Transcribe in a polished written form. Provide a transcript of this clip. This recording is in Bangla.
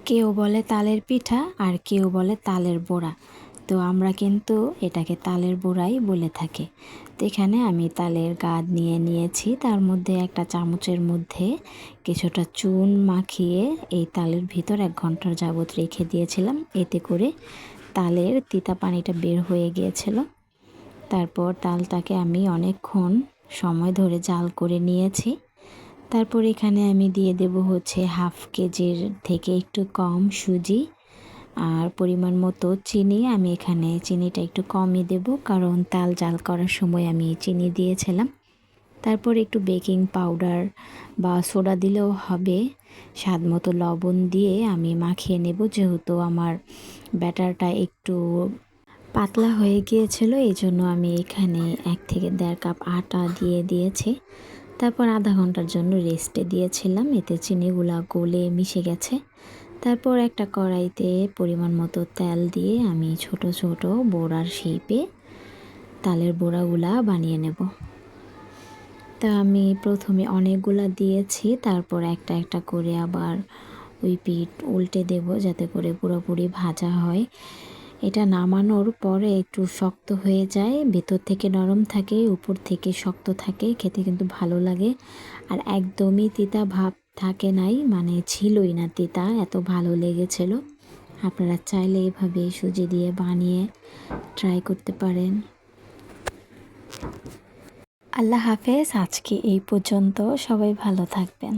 কেউ বলে তালের পিঠা আর কেউ বলে তালের বড়া। তো আমরা কিন্তু এটাকে তালের বড়াই বলে থাকি। তো এখানে আমি তালের গাদ নিয়ে নিয়েছি, তার মধ্যে একটা চামচের মধ্যে কিছুটা চুন মাখিয়ে এই তালের ভিতর 1 ঘন্টার যাবত রেখে দিয়েছিলাম। এতে করে তালের তিতা পানিটা বের হয়ে গিয়েছিল। তারপর তালটাকে আমি অনেকক্ষণ সময় ধরে জাল করে নিয়েছি। তারপর এখানে আমি দিয়ে দেব হচ্ছে 1/2 কেজির থেকে একটু কম সুজি আর পরিমাণ মতো চিনি। আমি এখানে চিনিটা একটু কমই দেব, কারণ তাল জাল করার সময় আমি চিনি দিয়েছিলাম। তারপর একটু বেকিং পাউডার বা সোডা দিলেও হবে, স্বাদ মতো লবণ দিয়ে আমি মাখিয়ে নেব। যেহেতু আমার ব্যাটারটা একটু পাতলা হয়ে গিয়েছিল, এই জন্য আমি এখানে 1 থেকে 1.5 কাপ আটা দিয়ে দিয়েছি। তারপর আধা ঘন্টার জন্য রেস্টে দিয়েছিলাম, এতে চিনিগুলা গলে মিশে গেছে। তারপর একটা কড়াইতে পরিমাণ মতো তেল দিয়ে আমি ছোট ছোট বড়ার শেপে তালের বড়াগুলা বানিয়ে নেব। তা আমি প্রথমে অনেকগুলা দিয়েছি, তারপর একটা একটা করে আবার ওই পিঠ উল্টে দেব যাতে করে পুরোপুরি ভাজা হয়। এটা নামানোর পরে একটু শক্ত হয়ে যায়, ভেতর থেকে নরম থাকে, উপর থেকে শক্ত থাকে, খেতে কিন্তু ভালো লাগে। আর একদমই তিতা ভাব থাকে নাই, মানে ছিলই না তিতা, এত ভালো লেগেছিল। আপনারা চাইলে এভাবে সুজি দিয়ে বানিয়ে ট্রাই করতে পারেন। আল্লাহ হাফেজ, আজকে এই পর্যন্ত। সবাই ভালো থাকবেন।